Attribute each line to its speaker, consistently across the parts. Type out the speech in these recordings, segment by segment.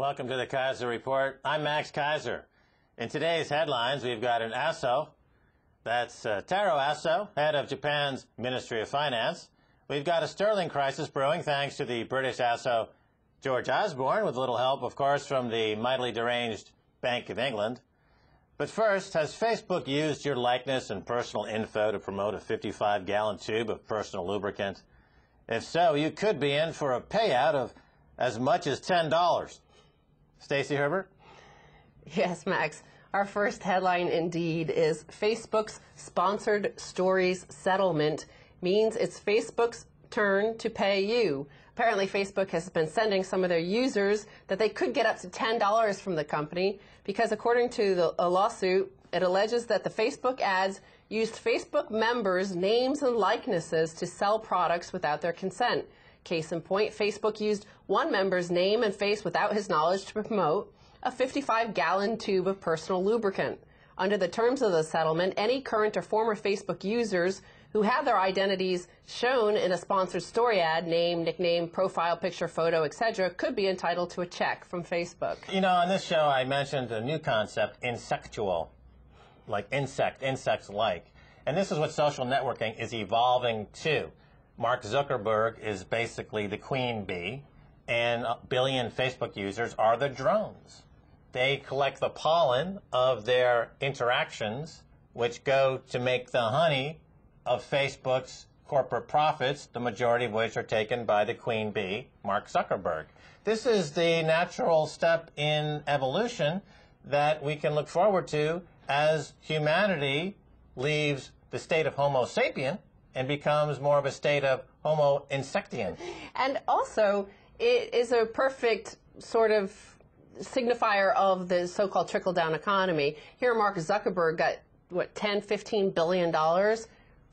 Speaker 1: Welcome to the Keiser Report. I'm Max Keiser. In today's headlines, we've got an Aso. That's Taro Aso, head of Japan's Ministry of Finance. We've got a sterling crisis brewing thanks to the British Aso George Osborne, with a little help, of course, from the mightily deranged Bank of England. But first, has Facebook used your likeness and personal info to promote a 55-gallon tube of personal lubricant? If so, you could be in for a payout of as much as $10. Stacey Herbert?
Speaker 2: Yes, Max. Our first headline indeed is Facebook's sponsored stories settlement means it's Facebook's turn to pay you. Apparently, Facebook has been sending some of their users that they could get up to $10 from the company because according to a lawsuit, it alleges that the Facebook ads used Facebook members' names and likenesses to sell products without their consent. Case in point, Facebook used one member's name and face without his knowledge to promote a 55-gallon tube of personal lubricant. Under the terms of the settlement, any current or former Facebook users who have their identities shown in a sponsored story ad, name, nickname, profile picture, photo, etc., could be entitled to a check from Facebook.
Speaker 1: You know, on this show I mentioned a new concept, insectual, like insects-like. And this is what social networking is evolving to. Mark Zuckerberg is basically the queen bee, and a billion Facebook users are the drones. They collect the pollen of their interactions, which go to make the honey of Facebook's corporate profits, the majority of which are taken by the queen bee, Mark Zuckerberg. This is the natural step in evolution that we can look forward to as humanity leaves the state of Homo sapien and becomes more of a state of Homo insectian. And
Speaker 2: also, it is a perfect sort of signifier of the so-called trickle-down economy. Here, Mark Zuckerberg got, what, $10–15 billion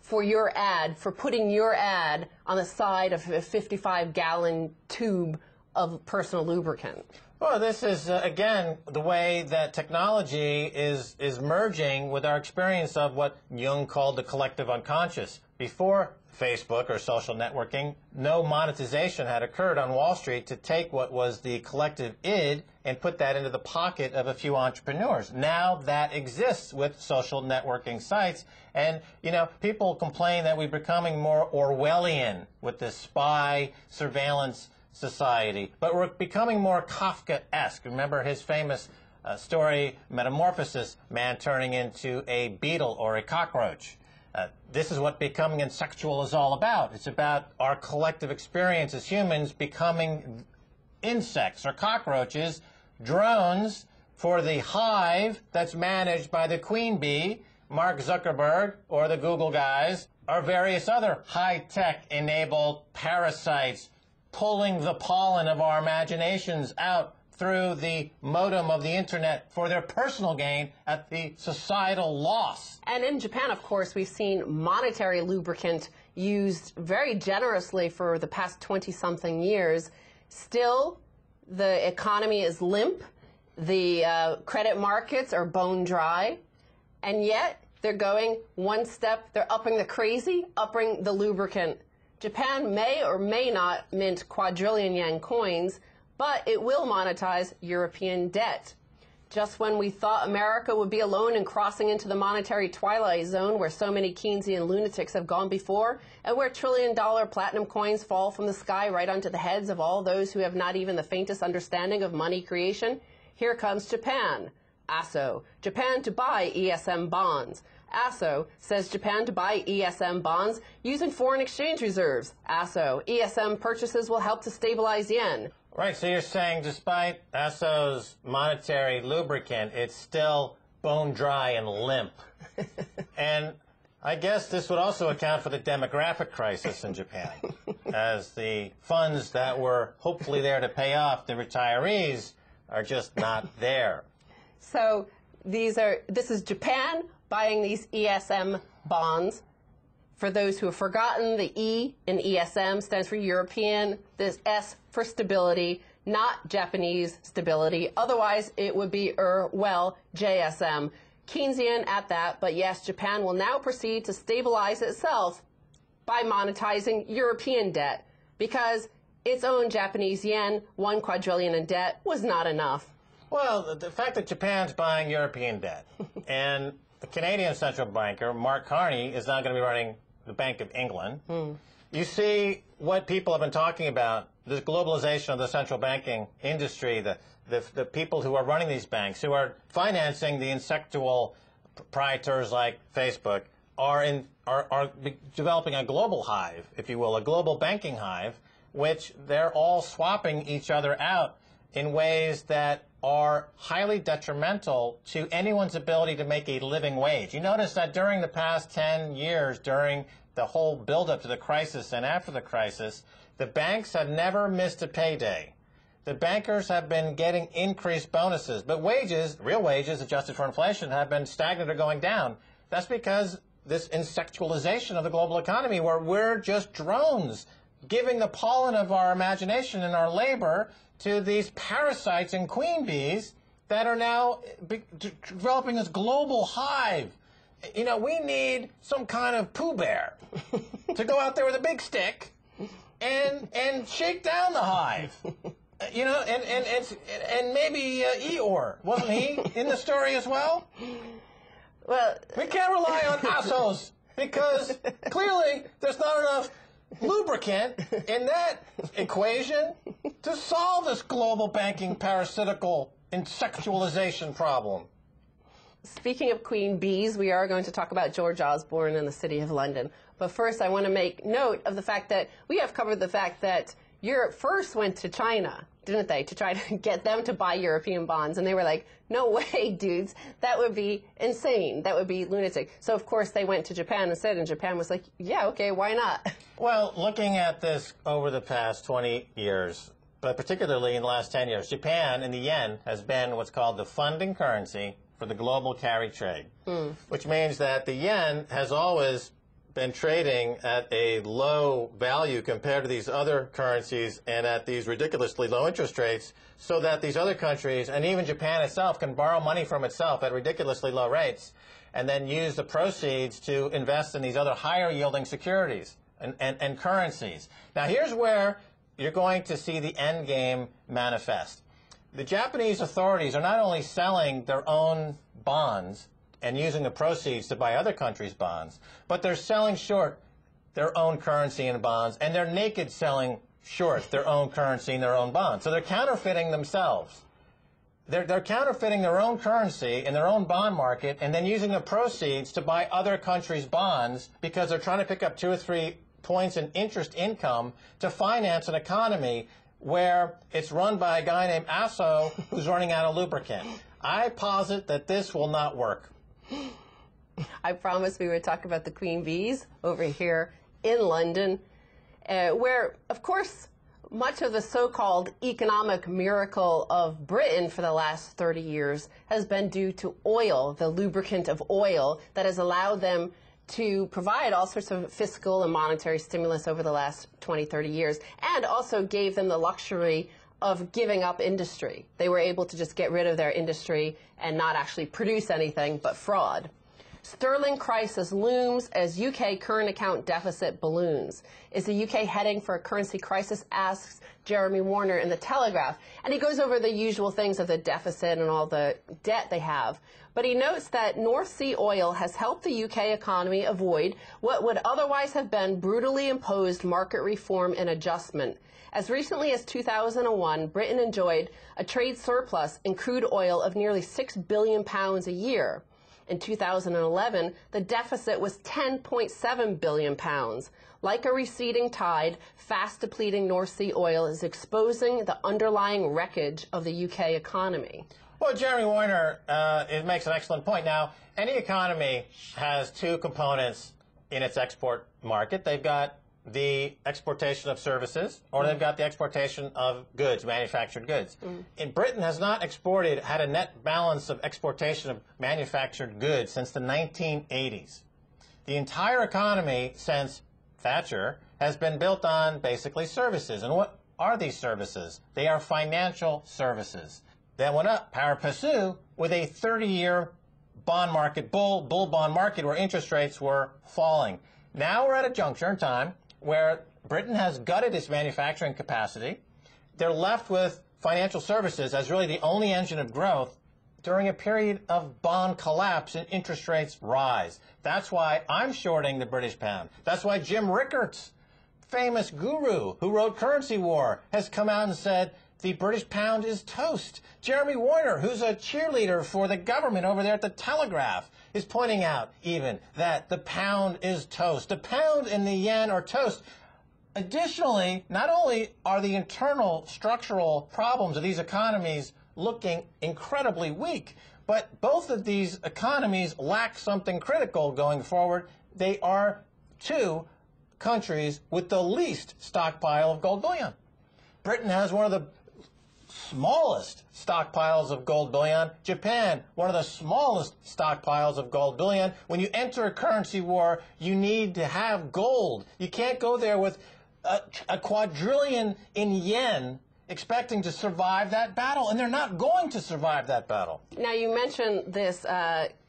Speaker 2: for your ad, for putting your ad on the side of a 55-gallon tube of personal lubricant.
Speaker 1: Well, this is, again, the way that technology is merging with our experience of what Jung called the collective unconscious. Before Facebook or social networking, no monetization had occurred on Wall Street to take what was the collective id and put that into the pocket of a few entrepreneurs. Now that exists with social networking sites. And, you know, people complain that we're becoming more Orwellian with this spy surveillance society, but we're becoming more Kafkaesque. Remember his famous story, Metamorphosis, man turning into a beetle or a cockroach. This is what becoming insectual is all about. It's about our collective experience as humans becoming insects or cockroaches, drones for the hive that's managed by the queen bee, Mark Zuckerberg, or the Google guys, or various other high-tech enabled parasites pulling the pollen of our imaginations out through the modem of the internet for their personal gain at the societal loss.
Speaker 2: And in Japan, of course, we've seen monetary lubricant used very generously for the past 20-something years. Still, the economy is limp, the credit markets are bone dry, and yet they're going one step, they're upping the crazy, upping the lubricant. Japan may or may not mint quadrillion yen coins, but it will monetize European debt. Just when we thought America would be alone in crossing into the monetary twilight zone where so many Keynesian lunatics have gone before, and where trillion-dollar platinum coins fall from the sky right onto the heads of all those who have not even the faintest understanding of money creation, here comes Japan. ASO, Japan to buy ESM bonds. ASO says Japan to buy ESM bonds using foreign exchange reserves. ASO, ESM purchases will help to stabilize yen.
Speaker 1: Right, so you're saying despite ASO's monetary lubricant, it's still bone dry and limp. And I guess this would also account for the demographic crisis in Japan, as the funds that were hopefully there to pay off the retirees are just not there.
Speaker 2: So this is Japan buying these ESM bonds. For those who have forgotten, the E in ESM stands for European, this S for stability, not Japanese stability. Otherwise, it would be JSM. Keynesian at that, but yes, Japan will now proceed to stabilize itself by monetizing European debt, because its own Japanese yen, 1 quadrillion in debt, was not enough.
Speaker 1: Well, the fact that Japan's buying European debt and the Canadian central banker, Mark Carney, is now going to be running the Bank of England. You see what people have been talking about, this globalization of the central banking industry, the people who are running these banks, who are financing the insectual proprietors like Facebook, are developing a global hive, if you will, a global banking hive, which they're all swapping each other out in ways that are highly detrimental to anyone's ability to make a living wage. You notice that during the past 10 years, during the whole buildup to the crisis and after the crisis, the banks have never missed a payday. The bankers have been getting increased bonuses, but wages, real wages adjusted for inflation, have been stagnant or going down. That's because this insectualization of the global economy, where we're just drones giving the pollen of our imagination and our labor to these parasites and queen bees that are now developing this global hive. You know, we need some kind of Pooh Bear to go out there with a big stick and shake down the hive. You know, and maybe Eeyore, wasn't he in the story as well?
Speaker 2: Well,
Speaker 1: we can't rely on Assos because clearly there's not enough lubricant in that equation to solve this global banking parasitical insectualization problem.
Speaker 2: Speaking of queen bees, we are going to talk about George Osborne and the City of London. But first, I want to make note of the fact that we have covered the fact that Europe first went to China, didn't they, to try to get them to buy European bonds. And they were like, no way, dudes, that would be insane. That would be lunatic. So, of course, they went to Japan instead, and Japan was like, yeah, okay, why not?
Speaker 1: Well, looking at this over the past 20 years, but particularly in the last 10 years, Japan and the yen has been what's called the funding currency for the global carry trade, which means that the yen has always been trading at a low value compared to these other currencies and at these ridiculously low interest rates, so that these other countries, and even Japan itself, can borrow money from itself at ridiculously low rates and then use the proceeds to invest in these other higher yielding securities and currencies. Now here's where you're going to see the end game manifest. The Japanese authorities are not only selling their own bonds and using the proceeds to buy other countries' bonds, but they're selling short their own currency and bonds, and they're naked selling short their own currency and their own bonds. So they're counterfeiting themselves. They're counterfeiting their own currency in their own bond market and then using the proceeds to buy other countries' bonds because they're trying to pick up 2 or 3 points in interest income to finance an economy where it's run by a guy named Asso who's running out of lubricant. I posit that this will not work.
Speaker 2: I promised we would talk about the queen bees over here in London, where, of course, much of the so-called economic miracle of Britain for the last 30 years has been due to oil, the lubricant of oil that has allowed them to provide all sorts of fiscal and monetary stimulus over the last 20, 30 years, and also gave them the luxury of giving up industry. They were able to just get rid of their industry and not actually produce anything but fraud. Sterling crisis looms as UK current account deficit balloons. Is the UK heading for a currency crisis, asks Jeremy Warner in The Telegraph. And he goes over the usual things of the deficit and all the debt they have. But he notes that North Sea oil has helped the UK economy avoid what would otherwise have been brutally imposed market reform and adjustment. As recently as 2001, Britain enjoyed a trade surplus in crude oil of nearly £6 billion a year. In 2011, the deficit was £10.7 billion. Like a receding tide, fast depleting North Sea oil is exposing the underlying wreckage of the UK economy.
Speaker 1: Well, Jeremy Warner it makes an excellent point. Now, any economy has 2 components in its export market. They've got the exportation of services, or they've got the exportation of goods, manufactured goods. In Britain has not had a net balance of exportation of manufactured goods since the 1980s. The entire economy since Thatcher has been built on basically services. And what are these services? They are financial services. That went up pari passu with a 30-year bond market, bull bond market, where interest rates were falling. Now we're at a juncture in time where Britain has gutted its manufacturing capacity. They're left with financial services as really the only engine of growth during a period of bond collapse and interest rates rise. That's why I'm shorting the British pound. That's why Jim Rickards, famous guru who wrote Currency War, has come out and said the British pound is toast. Jeremy Warner, who's a cheerleader for the government over there at the Telegraph, is pointing out even that the pound is toast. The pound and the yen are toast. Additionally, not only are the internal structural problems of these economies looking incredibly weak, but both of these economies lack something critical going forward. They are two countries with the least stockpile of gold bullion. Britain has one of the smallest stockpiles of gold bullion. Japan, one of the smallest stockpiles of gold bullion. When you enter a currency war, you need to have gold. You can't go there with a quadrillion in yen expecting to survive that battle, and they're not going to survive that battle.
Speaker 2: Now, you mentioned this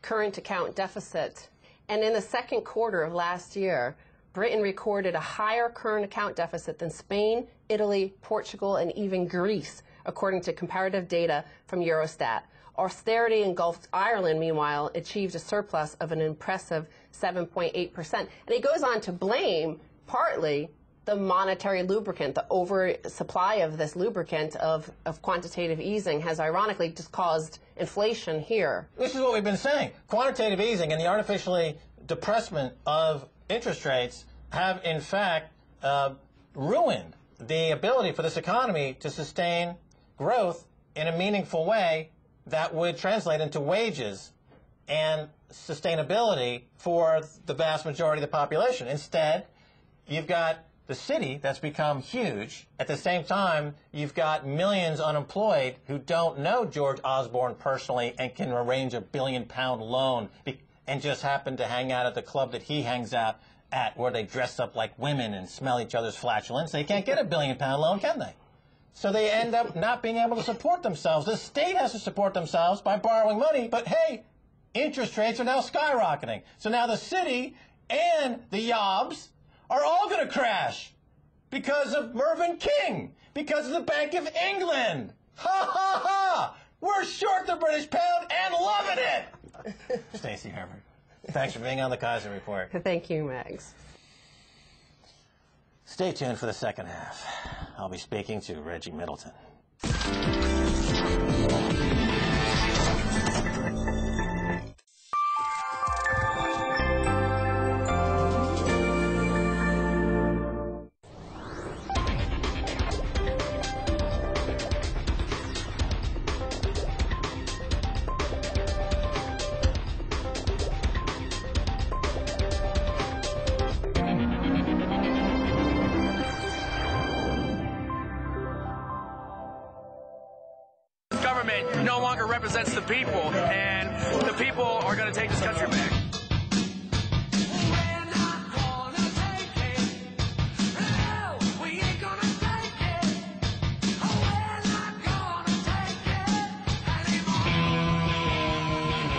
Speaker 2: current account deficit, and in the second quarter of last year, Britain recorded a higher current account deficit than Spain, Italy, Portugal, and even Greece, according to comparative data from Eurostat. Austerity engulfed Ireland, meanwhile, achieved a surplus of an impressive 7.8%. And he goes on to blame, partly, the monetary lubricant. The oversupply of this lubricant of quantitative easing has ironically just caused inflation here.
Speaker 1: This is what we've been saying. Quantitative easing and the artificially depressment of interest rates have, in fact, ruined the ability for this economy to sustain growth in a meaningful way that would translate into wages and sustainability for the vast majority of the population. Instead, you've got the city that's become huge. At the same time, you've got millions unemployed who don't know George Osborne personally and can arrange a £1 billion loan and just happen to hang out at the club that he hangs out at where they dress up like women and smell each other's flatulence. They can't get a £1 billion loan, can they? So they end up not being able to support themselves. The state has to support themselves by borrowing money, but hey, interest rates are now skyrocketing. So now the city and the yobs are all going to crash because of Mervyn King, because of the Bank of England. Ha, ha, ha! We're short the British pound and loving it! Stacey Herbert, thanks for being on the Keiser Report.
Speaker 2: Thank you, Mags.
Speaker 1: Stay tuned for the second half. I'll be speaking to Reggie Middleton.
Speaker 3: No longer represents the people, and the people are going to take this country back.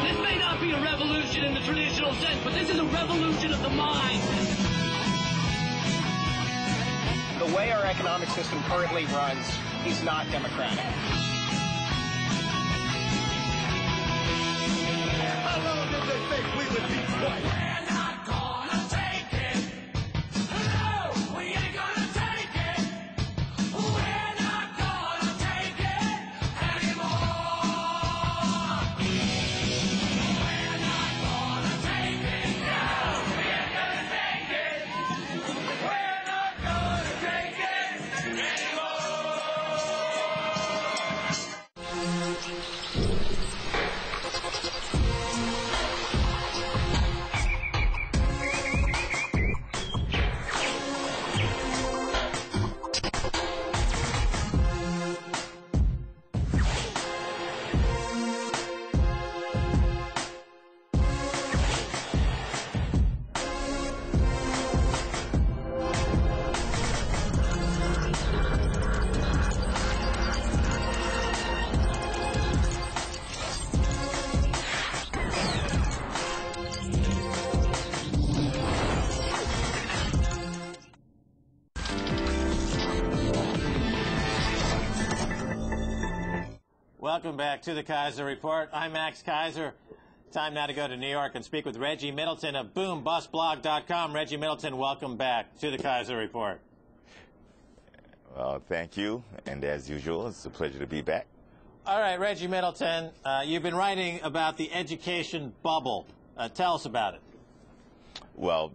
Speaker 4: This may not be a revolution in the traditional sense, but this is a revolution of the mind.
Speaker 5: The way our economic system currently runs is not democratic.
Speaker 6: How long did they think we would be quiet?
Speaker 7: We're not gonna take it. No, we ain't gonna take it. We're not gonna take it anymore. We're not gonna take it. No, we ain't gonna take it. We're not gonna take it anymore.
Speaker 1: Welcome back to the Keiser Report. I'm Max Keiser. Time now to go to New York and speak with Reggie Middleton of BoomBustBlog.com. Reggie Middleton, welcome back to the Keiser Report.
Speaker 8: Well, thank you. And as usual, it's a pleasure to be back.
Speaker 1: All right, Reggie Middleton, you've been writing about the education bubble. Tell us about it.
Speaker 8: Well,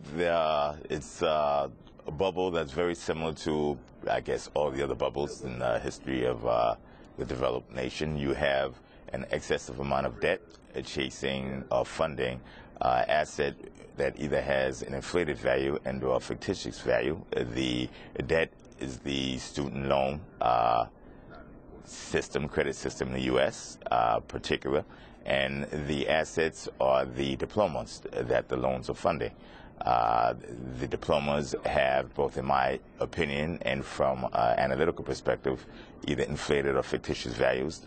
Speaker 8: it's a bubble that's very similar to, I guess, all the other bubbles in the history of the developed nation. You have an excessive amount of debt chasing or funding asset that either has an inflated value and or a fictitious value. The debt is the student loan system, credit system in the U.S. Particular, and the assets are the diplomas that the loans are funding. The diplomas have, both in my opinion and from an analytical perspective, either inflated or fictitious values,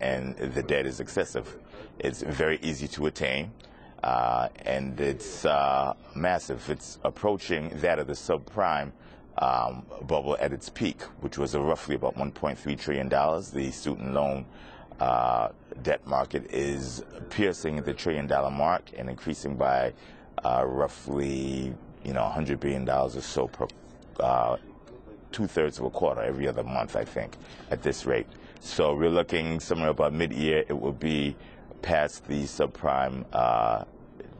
Speaker 8: and the debt is excessive. It's very easy to attain, and it's massive. It's approaching that of the subprime bubble at its peak, which was roughly about $1.3 trillion. The student loan debt market is piercing the $1 trillion mark and increasing by roughly, $100 billion or so per 2/3 of a quarter every other month, I think, at this rate. So we're looking somewhere about mid-year, it will be past the subprime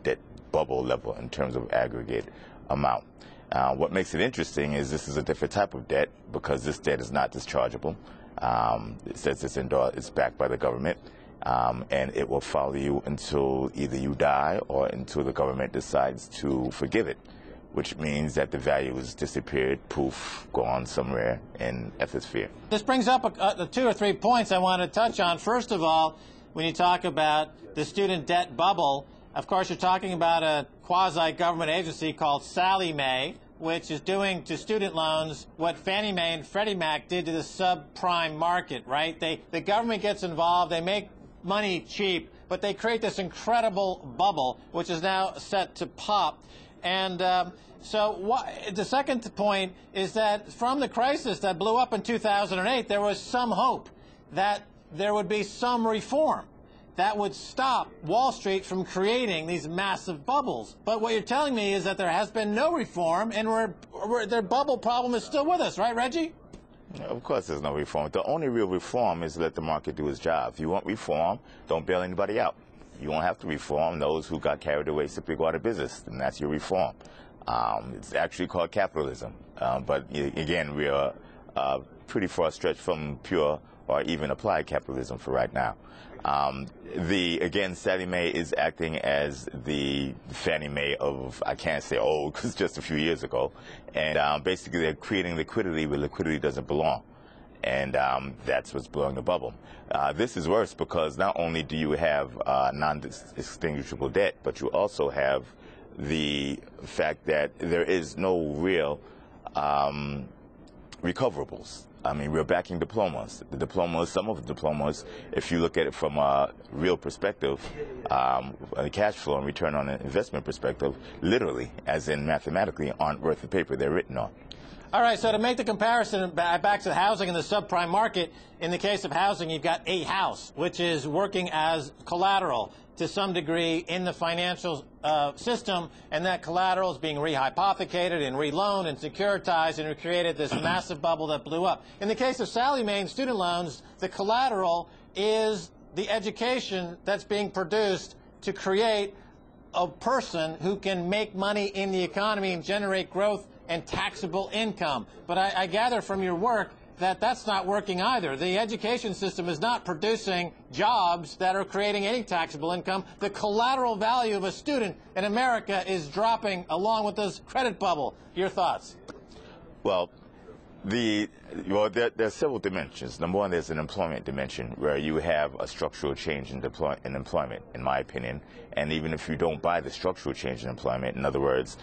Speaker 8: debt bubble level in terms of aggregate amount. What makes it interesting is this is a different type of debt because this debt is not dischargeable. It says it's backed by the government, and it will follow you until either you die or until the government decides to forgive it, which means that the value has disappeared, poof, gone somewhere in ethosphere.
Speaker 1: This brings up two or three points I want to touch on. First of all, when you talk about the student debt bubble, of course, you're talking about a quasi-government agency called Sallie Mae, which is doing to student loans what Fannie Mae and Freddie Mac did to the subprime market, right? The government gets involved, they make money cheap, but they create this incredible bubble, which is now set to pop. And the second point is that from the crisis that blew up in 2008, there was some hope that there would be some reform that would stop Wall Street from creating these massive bubbles. But what you're telling me is that there has been no reform, and their bubble problem is still with us, right, Reggie?
Speaker 8: Of course there's no reform. The only real reform is let the market do its job. If you want reform, don't bail anybody out. You won't have to reform. Those who got carried away simply go out of business, and that's your reform. It's actually called capitalism. But again, we are pretty far stretched from pure or even applied capitalism for right now. Again, Sallie Mae is acting as the Fannie Mae of, I can't say old, because just a few years ago. And basically they're creating liquidity where liquidity doesn't belong. And that's what's blowing the bubble. This is worse because not only do you have non-extinguishable debt, but you also have the fact that there is no real recoverables. I mean, we're backing diplomas. The diplomas, some of the diplomas, if you look at it from a real perspective, a cash flow and return on an investment perspective, literally, as in mathematically, aren't worth the paper they're written on.
Speaker 1: All right, so to make the comparison back to housing in the subprime market, in the case of housing, you've got a house, which is working as collateral to some degree in the financial system, and that collateral is being rehypothecated and reloaned and securitized, and it created this massive bubble that blew up. In the case of Sallie Mae and student loans, the collateral is the education that's being produced to create a person who can make money in the economy and generate growth and taxable income. But I gather from your work that that's not working either. The education system is not producing jobs that are creating any taxable income. The collateral value of a student in America is dropping along with this credit bubble. Your thoughts?
Speaker 8: Well, there are several dimensions. Number one, there's an employment dimension where you have a structural change in employment, in my opinion. And even if you don't buy the structural change in employment, in other words,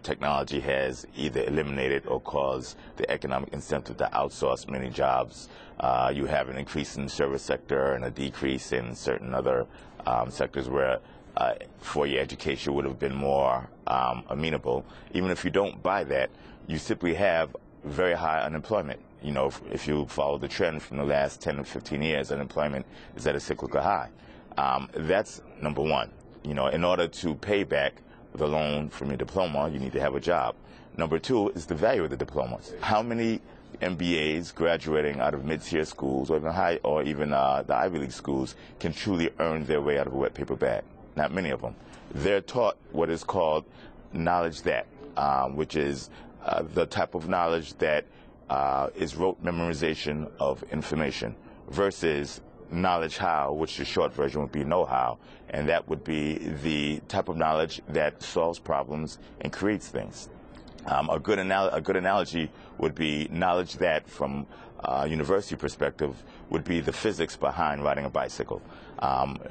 Speaker 8: technology has either eliminated or caused the economic incentive to outsource many jobs. You have an increase in the service sector and a decrease in certain other sectors where four-year education would have been more amenable. Even if you don't buy that, you simply have very high unemployment. You know, if you follow the trend from the last 10 to 15 years, unemployment is at a cyclical high. That's number one. You know, in order to pay back the loan from your diploma, you need to have a job. Number two is the value of the diplomas. How many MBAs graduating out of mid-tier schools or even the Ivy League schools can truly earn their way out of a wet paper bag? Not many of them. They're taught what is called knowledge that, which is the type of knowledge that is rote memorization of information, versus knowledge how, which the short version would be know-how, and that would be the type of knowledge that solves problems and creates things. A good analogy would be knowledge that, from a university perspective, would be the physics behind riding a bicycle,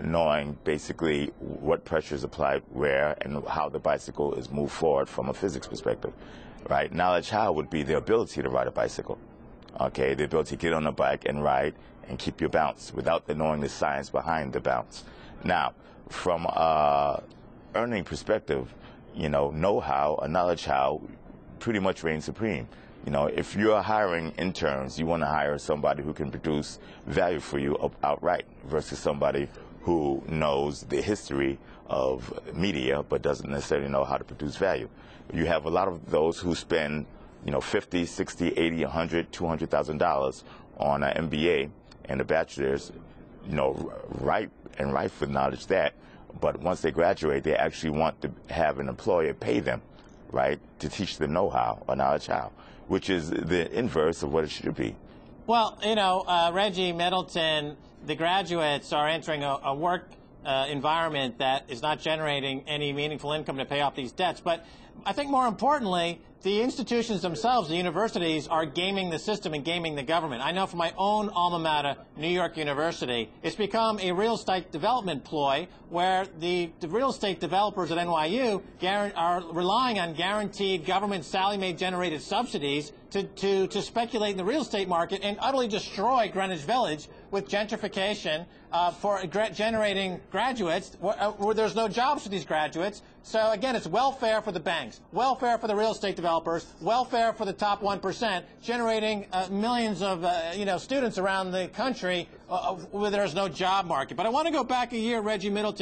Speaker 8: knowing basically what pressures apply where and how the bicycle is moved forward from a physics perspective. Right? Knowledge how would be the ability to ride a bicycle. Okay, the ability to get on a bike and ride and keep your bounce without knowing the science behind the bounce. Now, from a earning perspective, you know-how, a knowledge how, pretty much reigns supreme. You know, if you're hiring interns, you want to hire somebody who can produce value for you outright, versus somebody who knows the history of media but doesn't necessarily know how to produce value. You have a lot of those who spend, you know, $50, $60, $80, $100, $200,000 on an MBA and a bachelor's, you know, ripe with knowledge that, but once they graduate, they actually want to have an employer pay them, right, to teach them know-how or knowledge how, which is the inverse of what it should be.
Speaker 1: Well, you know, Reggie Middleton, the graduates are entering a work environment that is not generating any meaningful income to pay off these debts. But I think more importantly, the institutions themselves, the universities, are gaming the system and gaming the government. I know from my own alma mater, New York University, it's become a real estate development ploy where the real estate developers at NYU are relying on guaranteed government Sallie-Mae-generated subsidies to speculate in the real estate market and utterly destroy Greenwich Village with gentrification for generating graduates where there's no jobs for these graduates. So again, it's welfare for the banks, welfare for the real estate developers, welfare for the top 1%, generating millions of students around the country where there's no job market. But I want to go back a year, Reggie Middleton.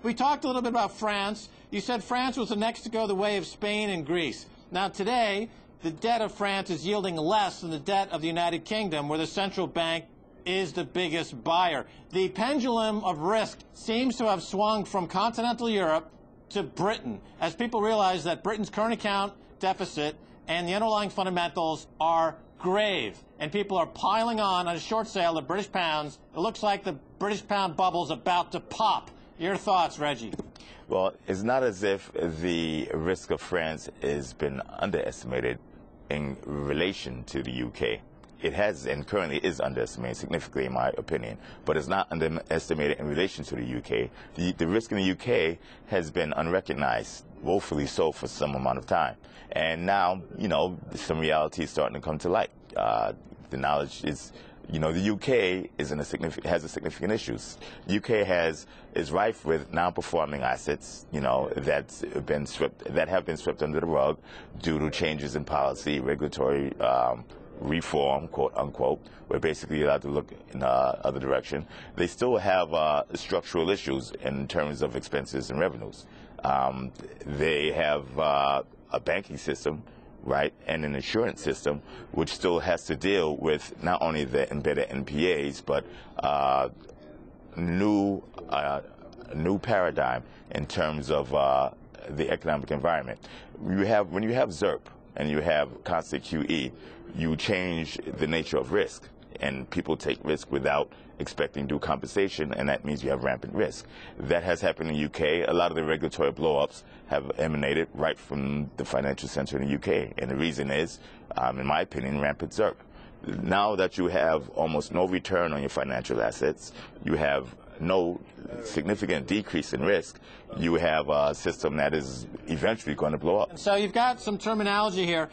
Speaker 1: We talked a little bit about France. You said France was the next to go the way of Spain and Greece. Now today, the debt of France is yielding less than the debt of the United Kingdom, where the central bank is the biggest buyer. The pendulum of risk seems to have swung from continental Europe to Britain, as people realize that Britain's current account deficit and the underlying fundamentals are grave, and people are piling on a short sale of British pounds. It looks like the British pound bubble's about to pop. Your thoughts, Reggie?
Speaker 8: Well, it's not as if the risk of France has been underestimated in relation to the UK. It has and currently is underestimated significantly, in my opinion, but it's not underestimated in relation to the UK. The risk in the UK has been unrecognized, woefully so, for some amount of time. And now, some reality is starting to come to light. The knowledge is, the UK has a significant issues. The UK is rife with non-performing assets, that have been swept under the rug due to changes in policy, regulatory reform, quote unquote, where basically you have to look in the other direction. They still have structural issues in terms of expenses and revenues. They have a banking system, right, and an insurance system, which still has to deal with not only the embedded NPAs, but new paradigm in terms of the economic environment. When you have ZERP and you have constant QE, you change the nature of risk, and people take risk without expecting due compensation, and that means you have rampant risk. That has happened in the UK. A lot of the regulatory blow-ups have emanated right from the financial center in the UK, and the reason is, in my opinion, rampant ZERP. Now that you have almost no return on your financial assets, you have no significant decrease in risk, you have a system that is eventually going to blow up.
Speaker 1: So you've got some terminology here.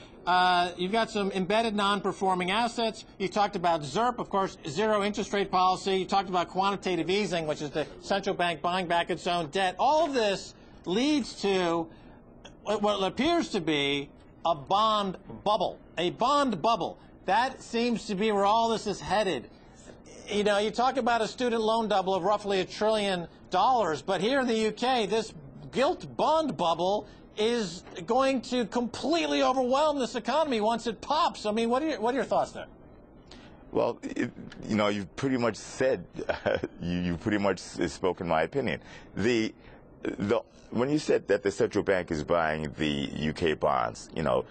Speaker 1: You've got some embedded non-performing assets. You talked about ZERP, of course, zero interest rate policy. You talked about quantitative easing, which is the central bank buying back its own debt. All of this leads to what appears to be a bond bubble. A bond bubble. That seems to be where all this is headed. You know, you talk about a student loan double of roughly $1 trillion, but here in the UK, this gilt bond bubble is going to completely overwhelm this economy once it pops. I mean, what are your thoughts there?
Speaker 8: Well, you know, you've pretty much said, you pretty much spoken my opinion. When you said that the central bank is buying the UK bonds, you know,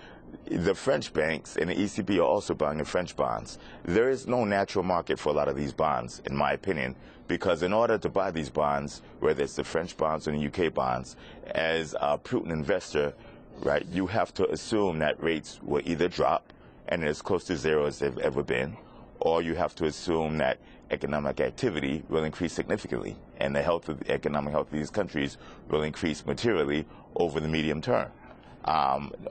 Speaker 8: the French banks and the ECB are also buying the French bonds. There is no natural market for a lot of these bonds, in my opinion, because in order to buy these bonds, whether it's the French bonds or the UK bonds, as a prudent investor, right, you have to assume that rates will either drop and as close to zero as they've ever been, or you have to assume that economic activity will increase significantly and the economic health of these countries will increase materially over the medium term.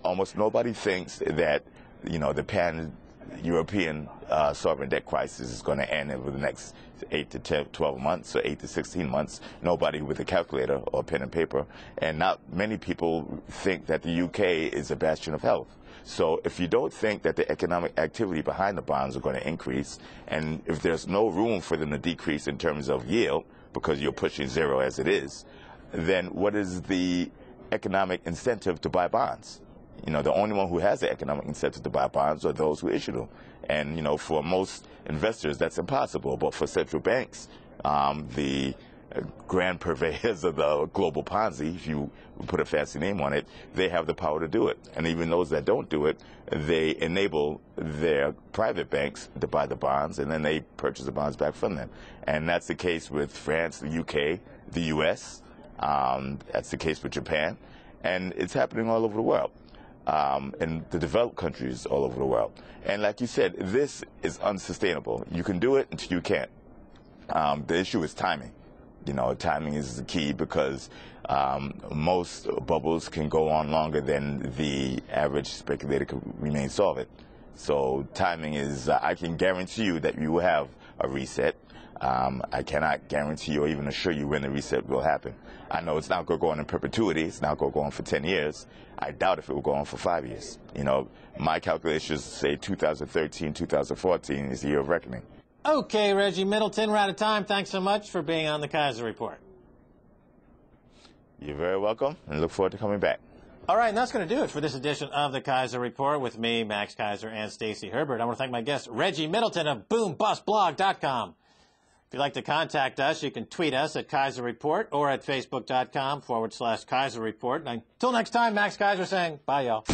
Speaker 8: Almost nobody thinks that, you know, the pan-European sovereign debt crisis is going to end over the next 8 to 12 months or 8 to 16 months. Nobody with a calculator or pen and paper. And not many people think that the UK is a bastion of health. So if you don't think that the economic activity behind the bonds are going to increase, and if there's no room for them to decrease in terms of yield, because you're pushing zero as it is, then what is the economic incentive to buy bonds? You know, the only one who has the economic incentive to buy bonds are those who issue them. And, you know, for most investors, that's impossible. But for central banks, the grand purveyors of the global Ponzi, if you put a fancy name on it, they have the power to do it. And even those that don't do it, they enable their private banks to buy the bonds, and then they purchase the bonds back from them. And that's the case with France, the UK, the US. That's the case with Japan. And it's happening all over the world, in the developed countries all over the world. And like you said, this is unsustainable. You can do it until you can't. The issue is timing. You know, timing is the key because most bubbles can go on longer than the average speculator can remain solvent. So timing is, I can guarantee you that you will have a reset. I cannot guarantee or even assure you when the reset will happen. I know it's not going to go on in perpetuity. It's not going to go on for 10 years. I doubt if it will go on for 5 years. You know, my calculations say 2013, 2014 is the year of reckoning.
Speaker 1: Okay, Reggie Middleton, we're out of time. Thanks so much for being on the Keiser Report.
Speaker 8: You're very welcome, and look forward to coming back.
Speaker 1: All right, and that's going to do it for this edition of the Keiser Report with me, Max Keiser, and Stacey Herbert. I want to thank my guest, Reggie Middleton of BoomBustBlog.com. If you'd like to contact us, you can tweet us at Keiser Report or at Facebook.com/Keiser Report. And until next time, Max Keiser saying bye, y'all.